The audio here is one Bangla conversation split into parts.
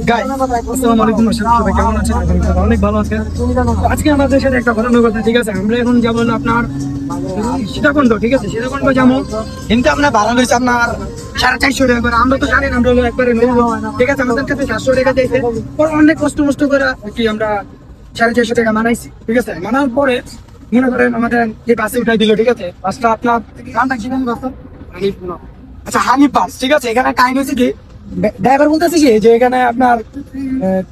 গাইস আসসালামু আলাইকুম, সবাই কেমন আছেন? অনেক ভালো আছেন। আজকে আমাদের সাথে একটা ঘটনা ঘটে, ঠিক আছে? আমরা এখন যাবো হলো আপনার সীতাকুণ্ড, ঠিক আছে? সীতাকুণ্ড যাবো, কিন্তু আমরা ভাড়া লইছি আপনার 450 টাকা করে। আমরা তো জানি না, আমরা হলো একবারে নেবো, ঠিক আছে? আমাদের কাছে 700 টাকা দিয়েছে। পরে অনেক কষ্ট করে কি আমরা 450 টাকা মানাইছি, ঠিক আছে? মানার পরে মনে করেন আমাদের যে বাসে উঠাই দিল, ঠিক আছে? বাসটা আপনার নামটা কি জানি? বাস আচ্ছা, হানিফ বাস, ঠিক আছে? এখানে টাইম হয়েছে কি, ড্রাইভার বলতেছে কি যে এখানে আপনার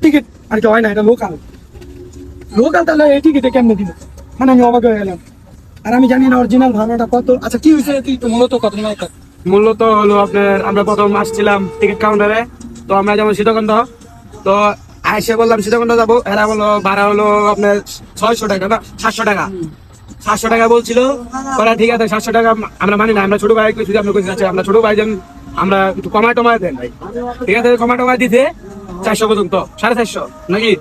টিকিট আর কি হয় না, এটা লোকাল তাহলে এই টিকিটে কেমনে দিবে? মানে আমি অবাক হয়ে গেলাম, আর আমি জানি না অরিজিনাল ভাড়াটা কত। আচ্ছা, কি হয়েছে তুই তো মূলত কত টাকা? মূলত হলো আপনার আমরা প্রথম আসছিলাম টিকিট কাউন্টারে, তো আমরা যেমন সীতাকুণ্ড, তো আইসে বললাম সীতাকুণ্ড যাবো, এরা বললো ভাড়া হলো আপনার 600 টাকা না 700 টাকা। 700 টাকা বলছিল, বলে ঠিক আছে 700 টাকা আমরা মানি না, আমরা ছোট ভাই শুধু আমরা কইছি আচ্ছা আমরা ছোট ভাই যেন আমরা একটু কমায় টমায় দেন ভাই, ঠিক আছে? কমায় টমায় দিতে 400 পর্যন্ত, 450 নাকি?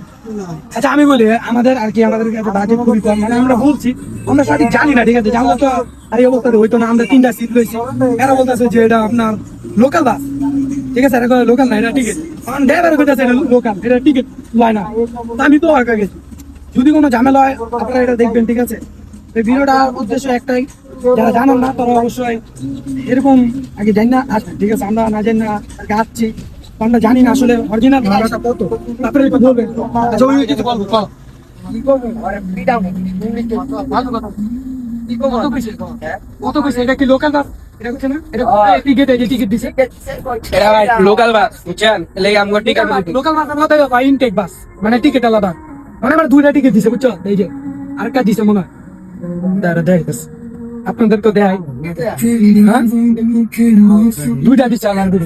আচ্ছা, আমি বলি আমাদের আর কি আমাদের কাছে বাজেট খুবই কম, মানে আমরা বলছি আমরা সঠিক জানি না, ঠিক আছে? জানলে তো আর এই অবস্থা হইতো না। আমরা 3টা সিট লইছি, এরা বলতেছে যে এটা আপনার লোকাল বাস, ঠিক আছে? এটা লোকাল না, এটা টিকিট। কারণ ড্রাইভার কইতাছে এটা লোকাল, এটা টিকিট লয় না। তো আমি তো আগে গেছি, যদি কোনো ঝামেলা হয় আপনারা এটা দেখবেন, ঠিক আছে? এই ভিডিওটার উদ্দেশ্য একটাই, যারা জানেন না তারা অবশ্যই এরকম আগে জানি না আসবেন, ঠিক আছে? আমরা না জানি না আগে আসছি, আমরা জানি না আসলে অরিজিনাল ভাড়াটা কত, তারপরে একটু বলবেন। আচ্ছা, ওই কিছু বলবো, বল। কত কইছে? এটা কি লোকাল বাস? এটা কইছে না, এটা টিকিট, এই যে টিকিট দিছে, এটা ভাই লোকাল বাস, বুঝছেন? লেগে আমার টিকিট লোকাল বাস আলাদা বা ইনটেক বাস, মানে টিকিট আলাদা। মানে আমার 2টা টিকিট দিছে, বুঝছো? এই যে আরেকটা দিছে মনে হয়, দাঁড়া দেখাইতেছে আপনাদের তো দেয়, হ্যাঁ 2টা দিছে আলাদা।